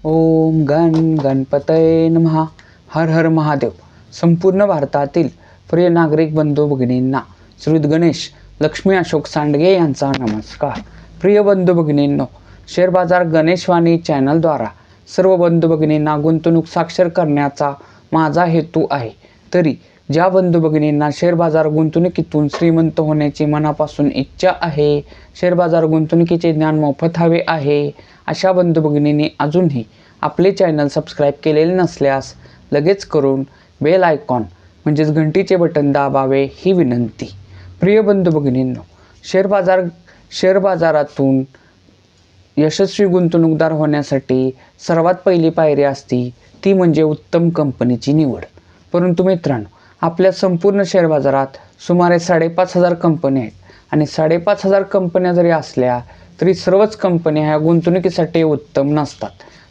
ओम गण गणपतये नमः. हर हर महादेव. संपूर्ण भारतातील प्रिय नागरिक बंधू भगिनींना श्री गणेश लक्ष्मी अशोक सांडगे यांचा नमस्कार. प्रिय बंधू भगिनींनो, शेअर बाजार गणेशवाणी चॅनलद्वारा सर्व बंधू भगिनींना गुंतवणूक साक्षर करण्याचा माझा हेतू आहे. तरी ज्या बंधू भगिनींना शेअर बाजार गुंतवणुकीतून श्रीमंत होण्याची मनापासून इच्छा आहे, शेअर बाजार गुंतवणुकीचे ज्ञान मोफत हवे आहे, अशा बंधू भगिनींनी अजूनही आपले चॅनल सबस्क्राईब केलेले नसल्यास लगेच करून बेल आयकॉन म्हणजेच घंटीचे बटन दाबावे ही विनंती. प्रिय बंधू भगिनींनो, शेअर बाजारातून यशस्वी गुंतवणूकदार होण्यासाठी सर्वात पहिली पायरी असती ती म्हणजे उत्तम कंपनीची निवड. परंतु मित्रांनो, आपल्या संपूर्ण शेअर बाजारात सुमारे 5,500 कंपन्या आहेत आणि 5,500 कंपन्या जरी असल्या तरी सर्वच कंपन्या ह्या गुंतवणुकीसाठी उत्तम नसतात,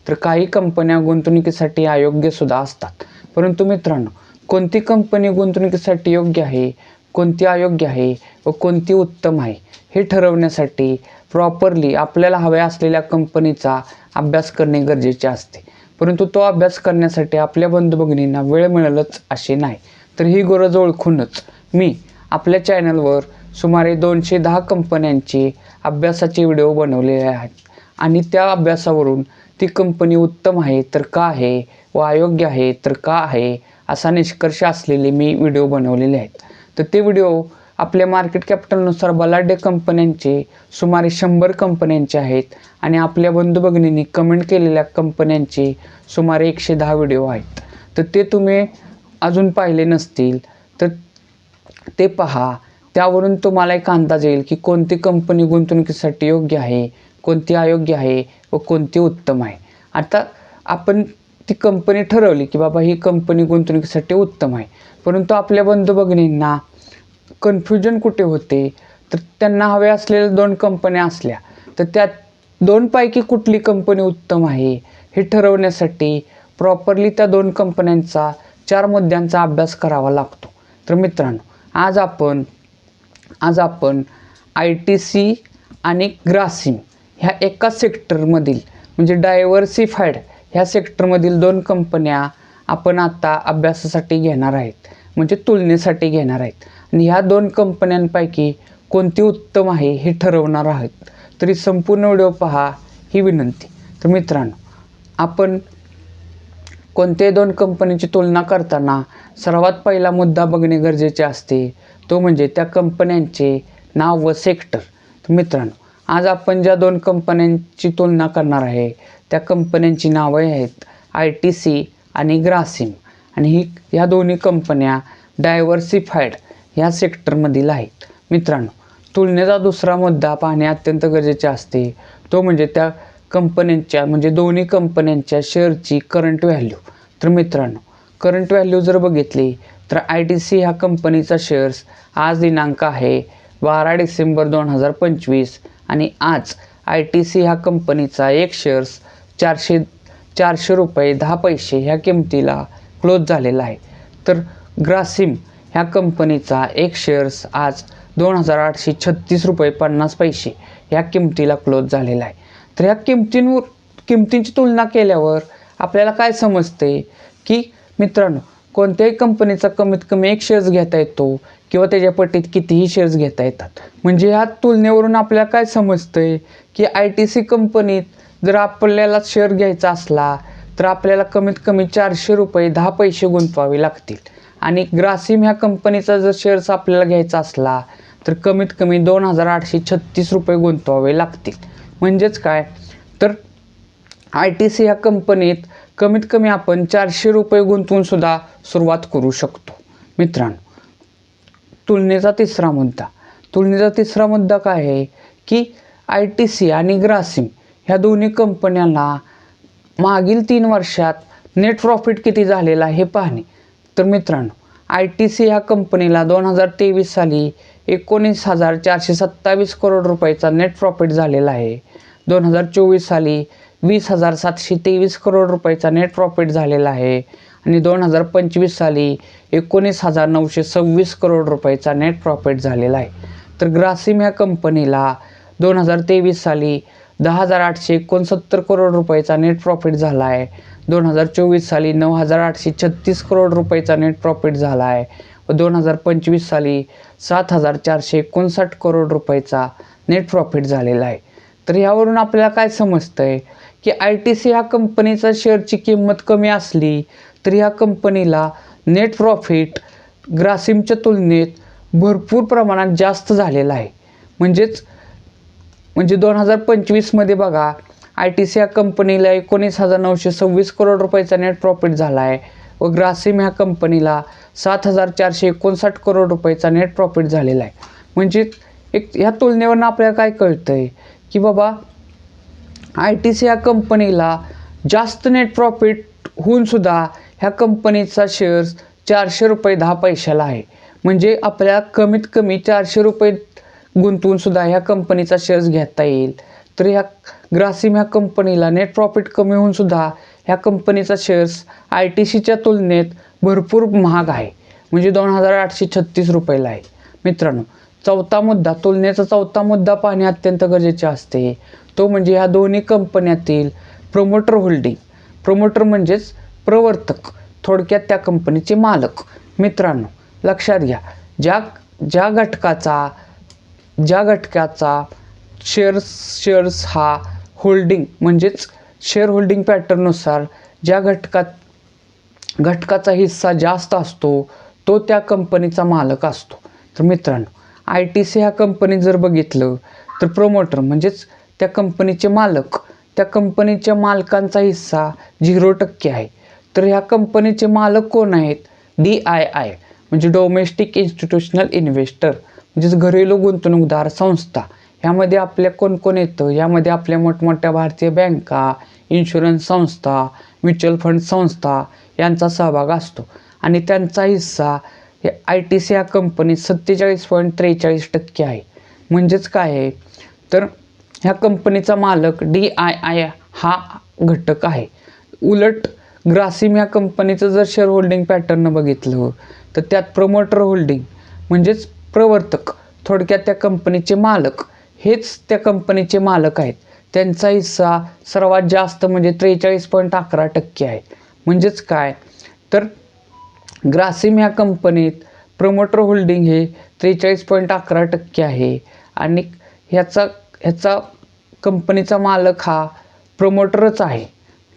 तर काही कंपन्या गुंतवणुकीसाठी अयोग्य सुद्धा असतात. परंतु मित्रांनो, कोणती कंपनी गुंतवणुकीसाठी योग्य आहे, कोणती अयोग्य आहे व कोणती उत्तम आहे हे ठरवण्यासाठी प्रॉपरली आपल्याला हव्या असलेल्या कंपनीचा अभ्यास करणे गरजेचे असते. परंतु तो अभ्यास करण्यासाठी आपल्या बंधू भगिनींना वेळ मिळेलच असे नाही, तर ही गरज ओळखूनच मी आपल्या चॅनलवर सुमारे 210 कंपन्यांचे अभ्यासाचे व्हिडिओ बनवलेले आहेत आणि त्या अभ्यासावरून ती कंपनी उत्तम आहे तर का आहे व अयोग्य आहे तर का आहे असा निष्कर्ष असलेले मी व्हिडिओ बनवलेले आहेत. तर ते व्हिडिओ आपल्या मार्केट कॅपिटलनुसार बलाढ्य कंपन्यांचे सुमारे 100 कंपन्यांचे आहेत आणि आपल्या बंधू भगिनींनी कमेंट केलेल्या कंपन्यांचे सुमारे 110 व्हिडिओ आहेत. तर ते तुम्ही अजून पाहिले नसतील तर ते पहा. त्यावरून तुम्हाला एक अंदाज येईल की कोणती कंपनी गुंतवणुकीसाठी योग्य आहे, कोणती अयोग्य आहे व कोणती उत्तम आहे. आता आपण ती कंपनी ठरवली की बाबा ही कंपनी गुंतवणुकीसाठी उत्तम आहे, परंतु आपल्या बंधू भगिनींना कन्फ्युजन कुठे होते, तर त्यांना हव्या असलेल्या 2 कंपन्या असल्या तर त्या 2 पैकी कुठली कंपनी उत्तम आहे हे ठरवण्यासाठी प्रॉपरली त्या 2 कंपन्यांचा 4 मुद्द्यांचा अभ्यास करावा लागतो. तर मित्रांनो, आज आपण ITC आणि ग्रासिम ह्या एका सेक्टरमधील म्हणजे डायव्हर्सिफाईड ह्या सेक्टरमधील 2 कंपन्या आपण आता अभ्यासासाठी घेणार आहेत, म्हणजे तुलनेसाठी घेणार आहेत आणि ह्या 2 कंपन्यांपैकी कोणती उत्तम आहे हे ठरवणार आहोत. तरी संपूर्ण व्हिडिओ पहा ही विनंती. तर मित्रांनो, आपण कोणत्याही 2 कंपनीची तुलना करताना सर्वात पहिला मुद्दा बघणे गरजेचे असते, तो म्हणजे त्या कंपन्यांचे नाव व सेक्टर. तर मित्रांनो, आज आपण ज्या 2 कंपन्यांची तुलना करणार आहे त्या कंपन्यांची नावे आहेत ITC आणि ग्रासिम आणि ह्या दोन्ही कंपन्या डायव्हर्सिफाईड ह्या सेक्टरमधील आहेत. मित्रांनो, तुलनेचा दुसरा मुद्दा पाहणे अत्यंत गरजेचे असते, तो म्हणजे त्या कंपन्यांच्या म्हणजे दोन्ही कंपन्यांच्या शेअरची करंट व्हॅल्यू. तर मित्रांनो, करंट व्हॅल्यू जर बघितली तर ITC ह्या कंपनीचा शेअर्स आज दिनांक आहे 12 डिसेंबर 2025 आणि आज ITC ह्या कंपनीचा एक शेअर्स 400 रुपये 10 पैसे ह्या किमतीला क्लोज झालेला आहे. तर ग्रासिम ह्या कंपनीचा एक शेअर्स आज 2,836 रुपये 50 पैसे ह्या किमतीला क्लोज झालेला आहे. तर ह्या किमतींची तुलना केल्यावर आपल्याला काय समजते की मित्रांनो, कोणत्याही कंपनीचा कमीत कमी एक शेअर्स घेता येतो किंवा त्याच्या पटीत कितीही शेअर्स घेता येतात. म्हणजे ह्या तुलनेवरून आपल्याला काय समजतंय की ITC कंपनीत जर आपल्याला शेअर घ्यायचा असला तर आपल्याला कमीत कमी 400 रुपये 10 पैसे गुंतवावे लागतील आणि ग्रासिम ह्या कंपनीचा जर शेअर्स आपल्याला घ्यायचा असला तर कमीत कमी 2,836 रुपये गुंतवावे लागतील. म्हणजेच काय, तर ITC ह्या कंपनीत कमीत कमी आपण 400 रुपये गुंतवून सुद्धा सुरुवात करू शकतो. मित्रांनो, तुलनेचा तिसरा मुद्दा काय आहे की ITC आणि ग्रासिम ह्या दोन्ही कंपन्यांना मागील 3 वर्षात नेट प्रॉफिट किती झालेला आहे हे पाहणे. तर मित्रांनो, ITC ह्या कंपनीला 2023 साली 19,427 करोड रुपयाचा नेट प्रॉफिट झालेला आहे. 2024 साली 20,723 करोड रुपयाचा नेट प्रॉफिट झालेला आहे आणि 2025 साली 19,926 करोड रुपयाचा नेट प्रॉफिट झालेला आहे. तर ग्रासिम ह्या कंपनीला 2023 साली 10,869 करोड रुपयाचा नेट प्रॉफिट झाला आहे. 2024 साली 9,836 करोड रुपयाचा नेट प्रॉफिट झाला आहे व 2025 साली 7,459 करोड रुपयाचा नेट प्रॉफिट झालेला आहे. तर यावरून आपल्याला काय समजतंय की ITC ह्या कंपनीचा शेअरची किंमत कमी असली तरी ह्या कंपनीला नेट प्रॉफिट ग्रासिमच्या तुलनेत भरपूर प्रमाणात जास्त झालेला आहे. म्हणजे 2025मध्ये बघा ITC ह्या कंपनीला 19,926 करोड रुपयाचा नेट प्रॉफिट झाला आहे व ग्रासिम ह्या कंपनीला 7,459 करोड रुपयाचा नेट प्रॉफिट झालेला आहे. म्हणजे ह्या तुलनेवरून आपल्याला काय कळतंय की बाबा ITC ह्या कंपनीला जास्त नेट प्रॉफिट होऊन सुद्धा ह्या कंपनीचा शेअर्स 400 रुपये 10 पैशाला आहे. म्हणजे आपल्याला कमीत कमी 400 रुपये गुंतवून सुद्धा ह्या कंपनीचा शेअर्स घेता येईल. तर ह्या ग्रासिम ह्या कंपनीला नेट प्रॉफिट कमी होऊन सुद्धा ह्या कंपनीचा शेअर्स ITCच्या तुलनेत भरपूर महाग आहे. म्हणजे 2,836 रुपयाला आहे. मित्रांनो, तुलनेचा चौथा मुद्दा पाहणे अत्यंत गरजेचे असते. तो म्हणजे ह्या दोन्ही कंपन्यातील प्रमोटर होल्डिंग. प्रमोटर म्हणजेच प्रवर्तक, थोडक्यात त्या कंपनीचे मालक. मित्रांनो लक्षात घ्या, ज्या घटकाचा शेअर्स हा होल्डिंग म्हणजेच शेअर होल्डिंग पॅटर्ननुसार ज्या घटकाचा हिस्सा जास्त असतो तो त्या कंपनीचा मालक असतो. तर मित्रांनो ITC ह्या कंपनीत जर बघितलं तर प्रमोटर म्हणजेच त्या कंपनीचे मालक, त्या कंपनीच्या मालकांचा हिस्सा 0% आहे. तर ह्या कंपनीचे मालक कोण आहेत? DII म्हणजे डोमेस्टिक इन्स्टिट्यूशनल इन्व्हेस्टर म्हणजेच घरेलू गुंतवणूकदार संस्था. ह्यामध्ये आपल्या कोण कोण येतं? यामध्ये आपल्या मोठमोठ्या भारतीय बँका, इन्शुरन्स संस्था, म्युच्युअल फंड संस्था यांचा सहभाग असतो आणि त्यांचा हिस्सा ITC ह्या कंपनीत 47.43% आहे. म्हणजेच काय आहे तर ह्या कंपनीचा मालक DII हा घटक आहे. उलट ग्रासिम ह्या कंपनीचं जर शेअर होल्डिंग पॅटर्न बघितलं तर त्यात प्रमोटर होल्डिंग म्हणजेच प्रवर्तक, थोडक्यात त्या कंपनीचे मालक हेच त्या कंपनीचे मालक आहेत. त्यांचा हिस्सा सर्वात जास्त म्हणजे 43.11% आहे. म्हणजेच काय तर ग्रासिम ह्या कंपनीत प्रमोटर होल्डिंग हे 43.11% आहे आणि ह्याचा कंपनीचा मालक हा प्रमोटरच आहे.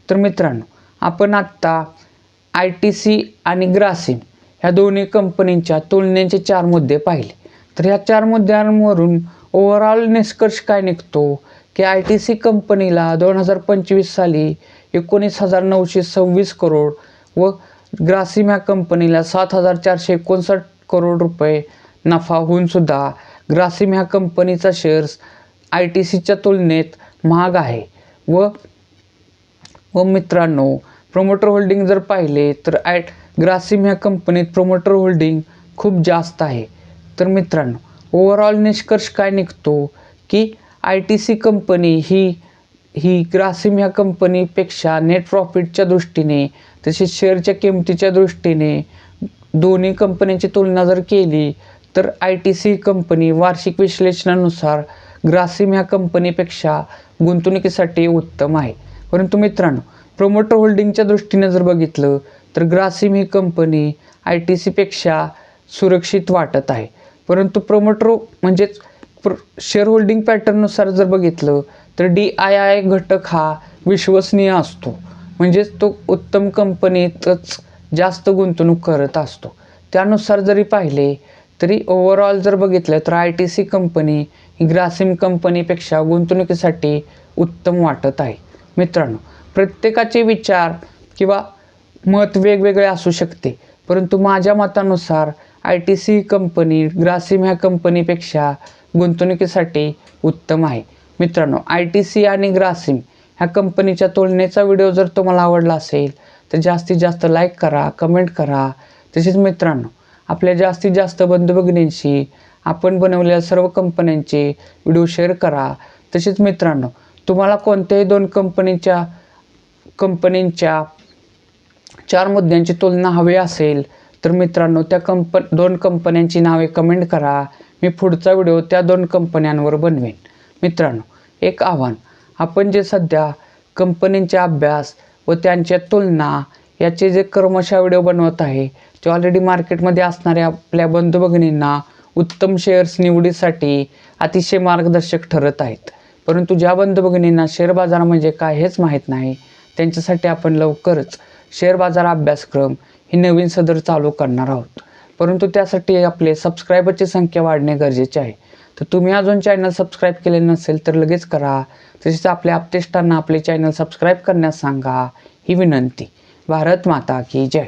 तर मित्रांनो आपण आत्ता ITC आणि ग्रासिम ह्या दोन्ही कंपनींच्या तुलनेचे 4 मुद्दे पाहिले. तर ह्या 4 मुद्द्यांवरून ओव्हरऑल निष्कर्ष काय निघतो की ITC कंपनीला 2025 साली 19,926 करोड व ग्रासिम ह्या कंपनीला 7,459 करोड रुपये नफा होऊन सुद्धा ग्रासिम ह्या कंपनीचा शेअर्स ITCच्या तुलनेत महाग आहे. व मित्रांनो प्रमोटर होल्डिंग जर पाहिले तर ग्रासिम ह्या कंपनीत प्रमोटर होल्डिंग खूप जास्त आहे. तर मित्रांनो ओव्हरऑल निष्कर्ष काय निघतो की ITC कंपनी ही ग्रासिम ह्या कंपनीपेक्षा नेट प्रॉफिटच्या दृष्टीने तसेच शेअरच्या किमतीच्या दृष्टीने दोन्ही कंपन्यांची तुलना जर केली तर ITC कंपनी वार्षिक विश्लेषणानुसार ग्रासिम ह्या कंपनीपेक्षा गुंतवणुकीसाठी उत्तम आहे. परंतु मित्रांनो प्रमोटर होल्डिंगच्या दृष्टीने जर बघितलं तर ग्रासिम ही कंपनी ITCपेक्षा सुरक्षित वाटत आहे. परंतु प्रमोटर म्हणजेच शेअर होल्डिंग पॅटर्ननुसार जर बघितलं तर DII घटक हा विश्वसनीय असतो. म्हणजेच तो उत्तम कंपनीतच जास्त गुंतवणूक करत असतो. त्यानुसार जरी पाहिले तरी ओव्हरऑल जर बघितलं तर ITC कंपनी ही ग्रासिम कंपनीपेक्षा गुंतवणुकीसाठी उत्तम वाटत आहे. मित्रांनो प्रत्येकाचे विचार किंवा मत वेगवेगळे असू शकते, परंतु माझ्या मतानुसार ITC कंपनी ग्रासिम ह्या कंपनीपेक्षा गुंतवणुकीसाठी उत्तम आहे. मित्रांनो ITC आणि ग्रासिम ह्या कंपनीच्या तुलनेचा व्हिडिओ जर तुम्हाला आवडला असेल तर जास्तीत जास्त लाईक करा, कमेंट करा. तसेच मित्रांनो आपल्या जास्तीत जास्त बंधू भगिनींशी आपण बनवलेल्या सर्व कंपन्यांचे व्हिडिओ शेअर करा. तसेच मित्रांनो तुम्हाला कोणत्याही दोन कंपनींच्या 4 मुद्द्यांची तुलना हवी असेल तर मित्रांनो त्या दोन कंपन्यांची नावे कमेंट करा. मी पुढचा व्हिडिओ त्या 2 कंपन्यांवर बनवेन. मित्रांनो एक आव्हान, आपण जे सध्या कंपनींचे अभ्यास व त्यांच्या तुलना याचे जे क्रमशः व्हिडिओ बनवत आहे ते ऑलरेडी मार्केटमध्ये असणाऱ्या आपल्या बंधू भगिनींना उत्तम शेअर्स निवडीसाठी अतिशय मार्गदर्शक ठरत आहेत. परंतु ज्या बंधू भगिनींना शेअर बाजार म्हणजे काय हेच माहीत नाही त्यांच्यासाठी आपण लवकरच शेअर बाजार अभ्यासक्रम ही नवीन सदर चालू करणार आहोत. परंतु त्यासाठी आपले सबस्क्रायबरची संख्या वाढणे गरजेचे आहे. तर तुम्ही अजून चॅनल सबस्क्राईब केले नसेल तर लगेच करा. तसेच आपल्या अपतेष्टांना आपले चॅनल सबस्क्राईब करण्यास सांगा ही विनंती. भारत माता की जय.